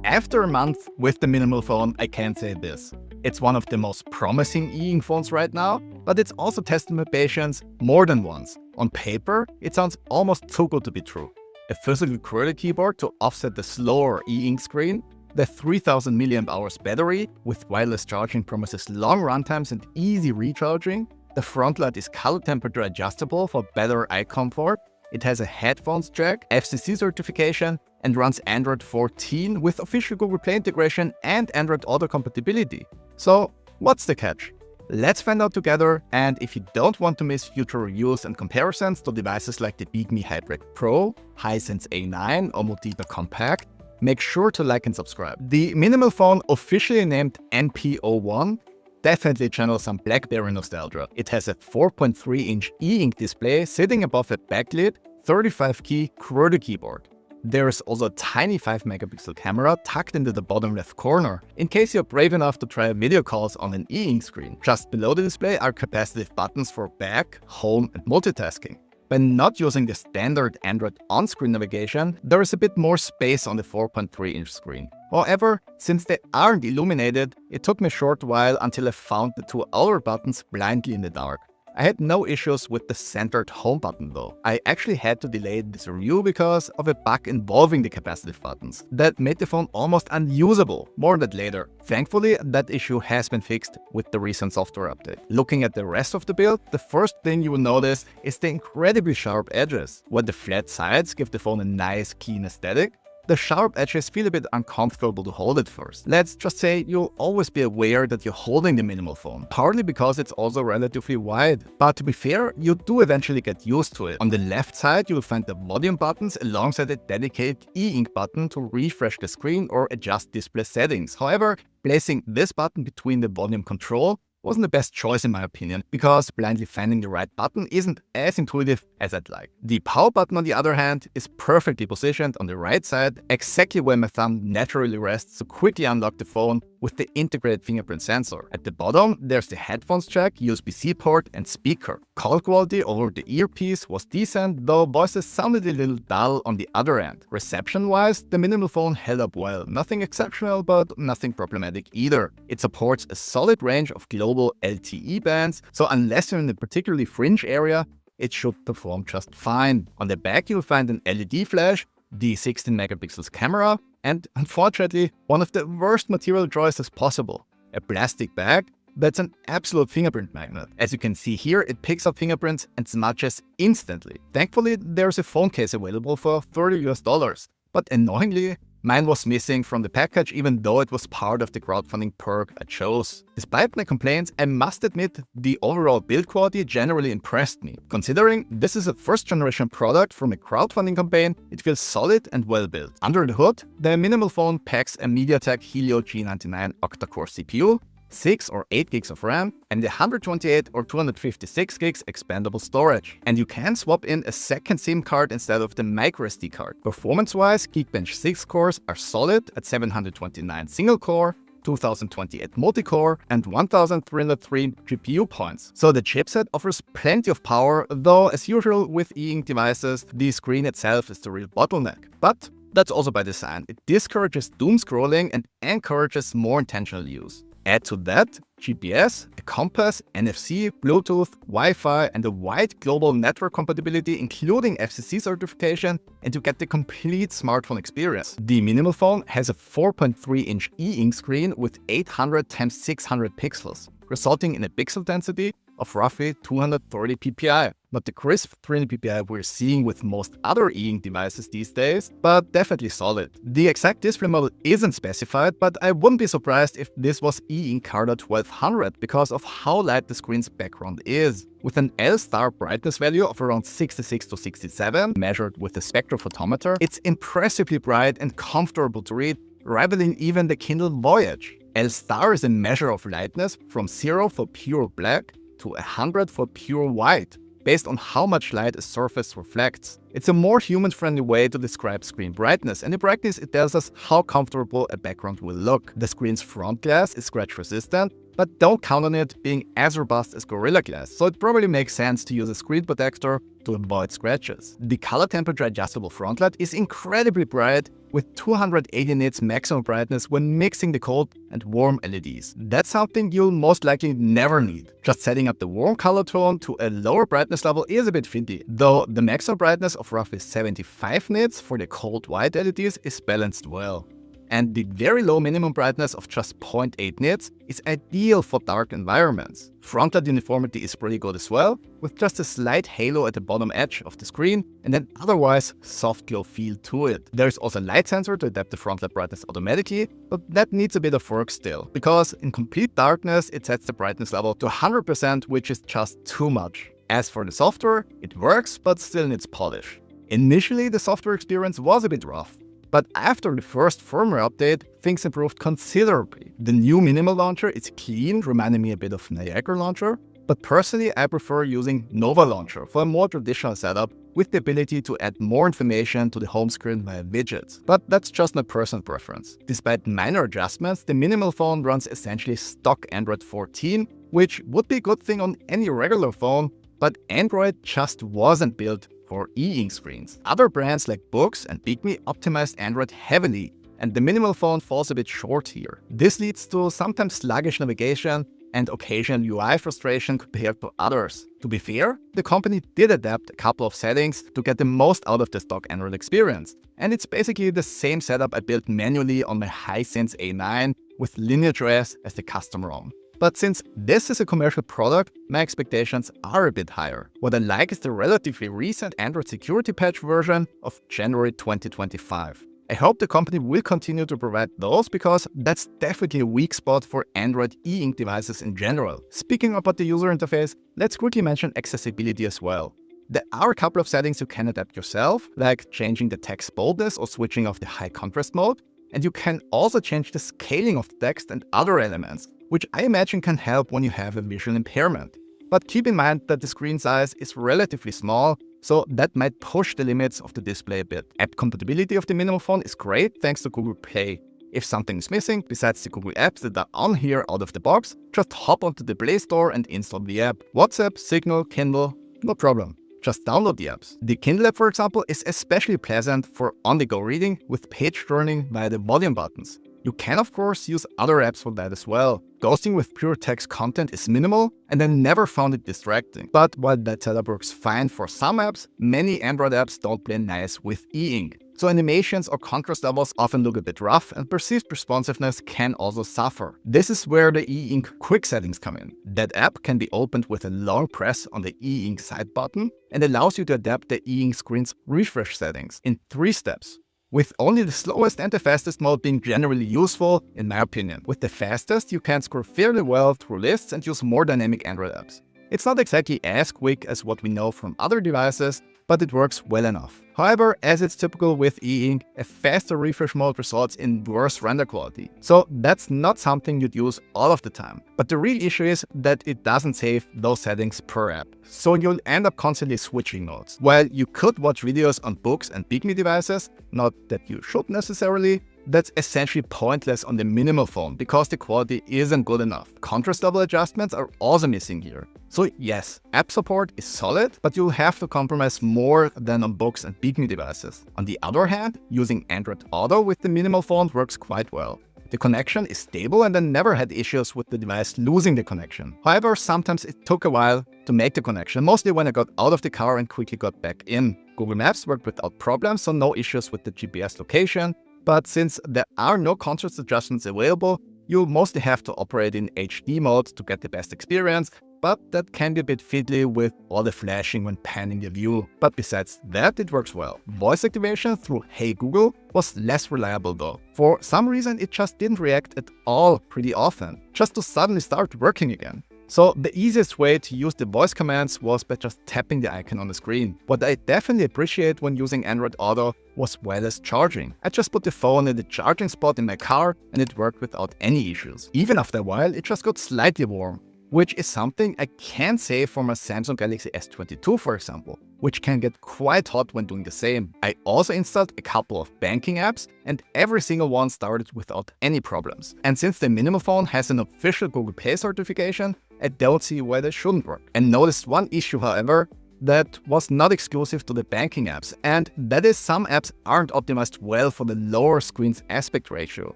After a month with the MinimalPhone, I can say this. It's one of the most promising e-ink phones right now, but it's also tested my patience more than once. On paper, it sounds almost too good to be true. A physical QWERTY keyboard to offset the slower e-ink screen, the 3000 milliamp-hour battery with wireless charging promises long runtimes and easy recharging. The front light is color temperature adjustable for better eye comfort. It has a headphones jack, FCC certification, and runs Android 14 with official Google Play integration and Android Auto compatibility. So, what's the catch? Let's find out together, and if you don't want to miss future reviews and comparisons to devices like the BeagMe Hybrid Pro, Hisense A9 or Motiva Compact, make sure to like and subscribe. The MinimalPhone, officially named NP01, definitely channels some BlackBerry nostalgia. It has a 4.3-inch e-ink display sitting above a backlit 35-key QWERTY keyboard. There is also a tiny 5-megapixel camera tucked into the bottom left corner, in case you're brave enough to try video calls on an e-ink screen. Just below the display are capacitive buttons for back, home and multitasking. By not using the standard Android on-screen navigation, there is a bit more space on the 4.3-inch screen. However, since they aren't illuminated, it took me a short while until I found the two outer buttons blindly in the dark. I had no issues with the centered home button though. I actually had to delay this review because of a bug involving the capacitive buttons that made the phone almost unusable. More on that later. Thankfully, that issue has been fixed with the recent software update. Looking at the rest of the build, the first thing you will notice is the incredibly sharp edges. While the flat sides give the phone a nice clean aesthetic, the sharp edges feel a bit uncomfortable to hold at first. Let's just say you'll always be aware that you're holding the MinimalPhone, partly because it's also relatively wide. But to be fair, you do eventually get used to it. On the left side, you'll find the volume buttons alongside a dedicated e-ink button to refresh the screen or adjust display settings. However, placing this button between the volume control wasn't the best choice in my opinion, because blindly finding the right button isn't as intuitive as I'd like. The power button, on the other hand, is perfectly positioned on the right side, exactly where my thumb naturally rests to quickly unlock the phone with the integrated fingerprint sensor. At the bottom, there's the headphones jack, USB-C port and speaker. Call quality over the earpiece was decent, though voices sounded a little dull on the other end. Reception-wise, the MinimalPhone held up well. Nothing exceptional, but nothing problematic either. It supports a solid range of global LTE bands, so unless you're in a particularly fringe area, it should perform just fine. On the back, you'll find an LED flash, the 16 megapixels camera, and unfortunately, one of the worst material choices possible, a plastic bag that's an absolute fingerprint magnet. As you can see here, it picks up fingerprints and smudges instantly. Thankfully, there's a phone case available for $30 US, but annoyingly, mine was missing from the package even though it was part of the crowdfunding perk I chose. Despite my complaints, I must admit the overall build quality generally impressed me. Considering this is a first-generation product from a crowdfunding campaign, it feels solid and well built. Under the hood, the MinimalPhone packs a MediaTek Helio G99 octa-core CPU, 6 or 8 gigs of RAM, and 128 or 256 gigs expandable storage. And you can swap in a second SIM card instead of the microSD card. Performance-wise, Geekbench 6 cores are solid at 729 single-core, 2028 multi-core, and 1303 GPU points. So the chipset offers plenty of power, though as usual with e-ink devices, the screen itself is the real bottleneck. But that's also by design. It discourages doom scrolling and encourages more intentional use. Add to that GPS, a compass, NFC, Bluetooth, Wi-Fi, and a wide global network compatibility including FCC certification, and you get the complete smartphone experience. The MinimalPhone has a 4.3-inch e-ink screen with 800 x 600 pixels, resulting in a pixel density of roughly 230 ppi. Not the crisp 300 ppi we're seeing with most other e-ink devices these days, but definitely solid. The exact display model isn't specified, but I wouldn't be surprised if this was e-ink Carta 1200 because of how light the screen's background is. With an L-star brightness value of around 66 to 67, measured with the spectrophotometer, it's impressively bright and comfortable to read, rivaling even the Kindle Voyage. L-star is a measure of lightness from 0 for pure black to 100 for pure white, based on how much light a surface reflects. It's a more human-friendly way to describe screen brightness, and in practice it tells us how comfortable a background will look. The screen's front glass is scratch-resistant, but don't count on it being as robust as Gorilla Glass, so it probably makes sense to use a screen protector to avoid scratches. The color temperature adjustable front light is incredibly bright, with 280 nits maximum brightness when mixing the cold and warm LEDs. That's something you'll most likely never need. Just setting up the warm color tone to a lower brightness level is a bit fiddly, though the maximum brightness of roughly 75 nits for the cold white LEDs is balanced well. And the very low minimum brightness of just 0.8 nits is ideal for dark environments. Frontlight uniformity is pretty good as well, with just a slight halo at the bottom edge of the screen and an otherwise soft glow feel to it. There's also a light sensor to adapt the frontlight brightness automatically, but that needs a bit of work still, because in complete darkness it sets the brightness level to 100%, which is just too much. As for the software, it works, but still needs polish. Initially, the software experience was a bit rough. But after the first firmware update, things improved considerably. The new Minimal launcher is clean, reminding me a bit of Niagara launcher, but personally I prefer using Nova launcher for a more traditional setup with the ability to add more information to the home screen via widgets. But that's just my personal preference. Despite minor adjustments, the MinimalPhone runs essentially stock Android 14, which would be a good thing on any regular phone, but Android just wasn't built for e-ink screens. Other brands like Books and Pygmy optimized Android heavily, and the MinimalPhone falls a bit short here. This leads to sometimes sluggish navigation and occasional UI frustration compared to others. To be fair, the company did adapt a couple of settings to get the most out of the stock Android experience, and it's basically the same setup I built manually on my Hisense A9 with Lineage OS as the custom ROM. But since this is a commercial product, my expectations are a bit higher. What I like is the relatively recent Android security patch version of January 2025. I hope the company will continue to provide those, because that's definitely a weak spot for Android e-ink devices in general. Speaking about the user interface, let's quickly mention accessibility as well. There are a couple of settings you can adapt yourself, like changing the text boldness or switching off the high contrast mode. And you can also change the scaling of the text and other elements, which I imagine can help when you have a visual impairment. But keep in mind that the screen size is relatively small, so that might push the limits of the display a bit. App compatibility of the MinimalPhone is great thanks to Google Play. If something is missing, besides the Google apps that are on here out of the box, just hop onto the Play Store and install the app. WhatsApp, Signal, Kindle, no problem. Just download the apps. The Kindle app, for example, is especially pleasant for on-the-go reading with page turning via the volume buttons. You can of course use other apps for that as well. Ghosting with pure text content is minimal, and I never found it distracting. But while that setup works fine for some apps, many Android apps don't play nice with e-ink. So animations or contrast levels often look a bit rough, and perceived responsiveness can also suffer. This is where the e-ink quick settings come in. That app can be opened with a long press on the e-ink side button and allows you to adapt the e-ink screen's refresh settings in 3 steps. With only the slowest and the fastest mode being generally useful, in my opinion. With the fastest, you can scroll fairly well through lists and use more dynamic Android apps. It's not exactly as quick as what we know from other devices, but it works well enough. However, as it's typical with e-ink, a faster refresh mode results in worse render quality. So that's not something you'd use all of the time. But the real issue is that it doesn't save those settings per app. So you'll end up constantly switching modes. While you could watch videos on Books and Pygmy devices, not that you should necessarily, that's essentially pointless on the MinimalPhone because the quality isn't good enough. Contrast level adjustments are also missing here. So yes, app support is solid, but you'll have to compromise more than on Books and Pygmy devices. On the other hand, using Android Auto with the MinimalPhone works quite well. The connection is stable and I never had issues with the device losing the connection. However, sometimes it took a while to make the connection, mostly when I got out of the car and quickly got back in. Google Maps worked without problems, so no issues with the GPS location. But since there are no contrast adjustments available, you'll mostly have to operate in HD mode to get the best experience, but that can be a bit fiddly with all the flashing when panning the view. But besides that, it works well. Voice activation through Hey Google was less reliable though. For some reason, it just didn't react at all pretty often, just to suddenly start working again. So the easiest way to use the voice commands was by just tapping the icon on the screen. What I definitely appreciate when using Android Auto was wireless charging. I just put the phone in the charging spot in my car and it worked without any issues. Even after a while, it just got slightly warm, which is something I can say for my Samsung Galaxy S22, for example, which can get quite hot when doing the same. I also installed a couple of banking apps and every single one started without any problems. And since the MinimalPhone has an official Google Play certification, I don't see why they shouldn't work. I noticed one issue, however. that was not exclusive to the banking apps, and that is some apps aren't optimized well for the lower screen's aspect ratio,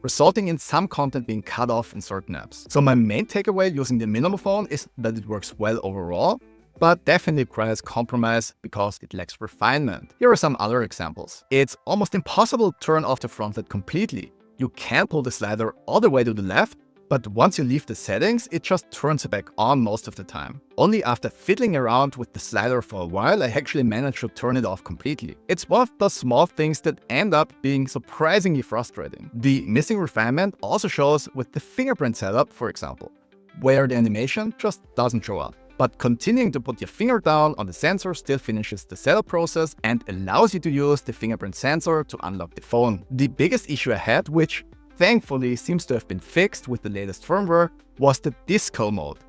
resulting in some content being cut off in certain apps. So my main takeaway using the MinimalPhone is that it works well overall, but definitely requires compromise because it lacks refinement. Here are some other examples. It's almost impossible to turn off the front light completely. You can pull the slider all the way to the left, but once you leave the settings, it just turns it back on most of the time. Only after fiddling around with the slider for a while, I actually managed to turn it off completely. It's one of those small things that end up being surprisingly frustrating. The missing refinement also shows with the fingerprint setup, for example, where the animation just doesn't show up. But continuing to put your finger down on the sensor still finishes the setup process and allows you to use the fingerprint sensor to unlock the phone. The biggest issue I had, which thankfully seems to have been fixed with the latest firmware, was the disco mode.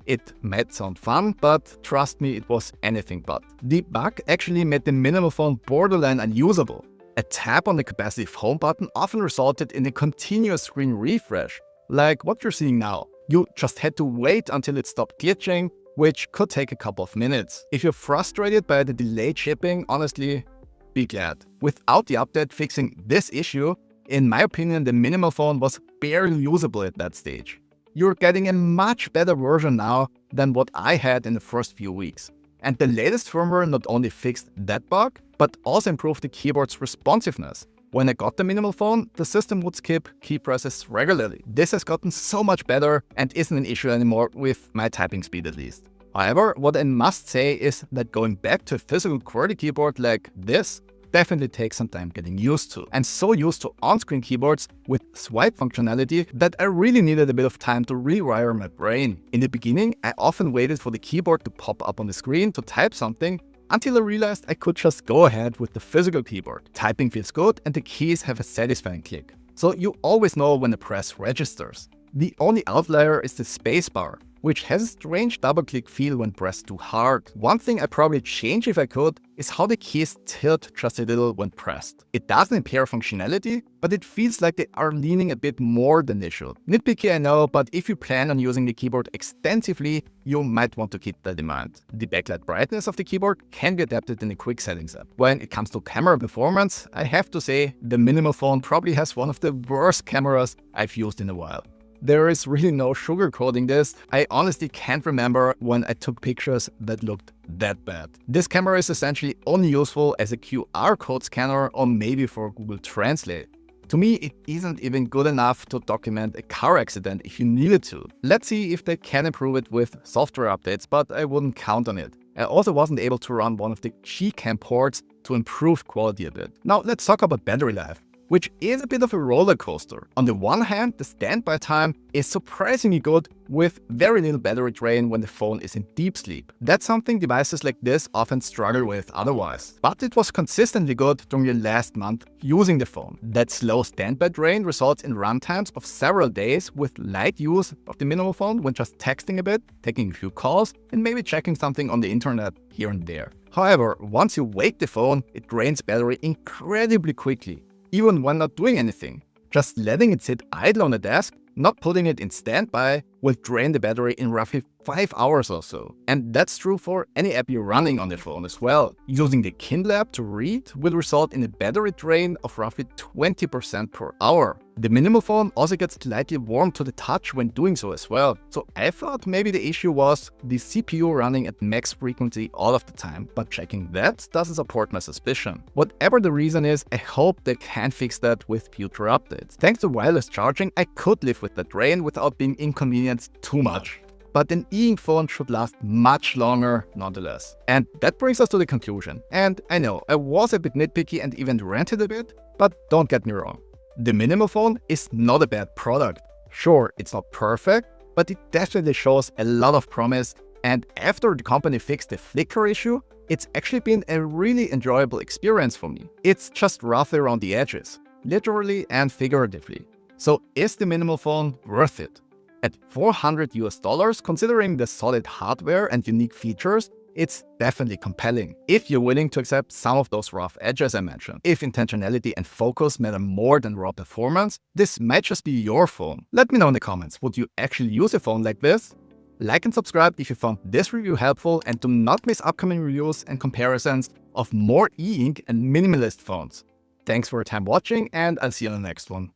It might sound fun, but trust me, it was anything but. The bug actually made the MinimalPhone borderline unusable. A tap on the capacitive home button often resulted in a continuous screen refresh, like what you're seeing now. You just had to wait until it stopped glitching, which could take a couple of minutes. If you're frustrated by the delayed shipping, honestly, be glad. Without the update fixing this issue, in my opinion, the MinimalPhone was barely usable at that stage. You're getting a much better version now than what I had in the first few weeks. And the latest firmware not only fixed that bug, but also improved the keyboard's responsiveness. When I got the MinimalPhone, the system would skip key presses regularly. This has gotten so much better and isn't an issue anymore with my typing speed at least. However, what I must say is that going back to a physical QWERTY keyboard like this definitely takes some time getting used to. I'm so used to on-screen keyboards with swipe functionality that I really needed a bit of time to rewire my brain. In the beginning, I often waited for the keyboard to pop up on the screen to type something until I realized I could just go ahead with the physical keyboard. Typing feels good and the keys have a satisfying click. So you always know when the press registers. The only outlier is the spacebar, which has a strange double-click feel when pressed too hard. One thing I'd probably change if I could is how the keys tilt just a little when pressed. It doesn't impair functionality, but it feels like they are leaning a bit more than they should. Nitpicky I know, but if you plan on using the keyboard extensively, you might want to keep that in mind. The backlight brightness of the keyboard can be adapted in the quick settings app. When it comes to camera performance, I have to say the MinimalPhone probably has one of the worst cameras I've used in a while. There is really no sugarcoating this. I honestly can't remember when I took pictures that looked that bad. This camera is essentially only useful as a QR code scanner or maybe for Google Translate. To me, it isn't even good enough to document a car accident if you needed to. Let's see if they can improve it with software updates, but I wouldn't count on it. I also wasn't able to run one of the Gcam ports to improve quality a bit. Now let's talk about battery life, which is a bit of a roller coaster. On the one hand, the standby time is surprisingly good with very little battery drain when the phone is in deep sleep. That's something devices like this often struggle with otherwise. But it was consistently good during the last month using the phone. That slow standby drain results in runtimes of several days with light use of the MinimalPhone when just texting a bit, taking a few calls, and maybe checking something on the internet here and there. However, once you wake the phone, it drains battery incredibly quickly. Even when not doing anything. Just letting it sit idle on the desk, not putting it in standby, will drain the battery in roughly 5 hours or so. And that's true for any app you're running on the phone as well. Using the Kindle app to read will result in a battery drain of roughly 20% per hour. The MinimalPhone also gets slightly warm to the touch when doing so as well. So I thought maybe the issue was the CPU running at max frequency all of the time, but checking that doesn't support my suspicion. Whatever the reason is, I hope they can fix that with future updates. Thanks to wireless charging, I could live with the drain without being inconvenienced too much. But an e-ink phone should last much longer nonetheless. And that brings us to the conclusion. And I know, I was a bit nitpicky and even ranted a bit, but don't get me wrong. The MinimalPhone is not a bad product. Sure, it's not perfect, but it definitely shows a lot of promise. And after the company fixed the flicker issue, it's actually been a really enjoyable experience for me. It's just rough around the edges, literally and figuratively. So is the MinimalPhone worth it? At $400 considering the solid hardware and unique features, it's definitely compelling. If you're willing to accept some of those rough edges I mentioned, if intentionality and focus matter more than raw performance, this might just be your phone. Let me know in the comments, would you actually use a phone like this? Like and subscribe if you found this review helpful, and do not miss upcoming reviews and comparisons of more e-ink and minimalist phones. Thanks for your time watching, and I'll see you on the next one.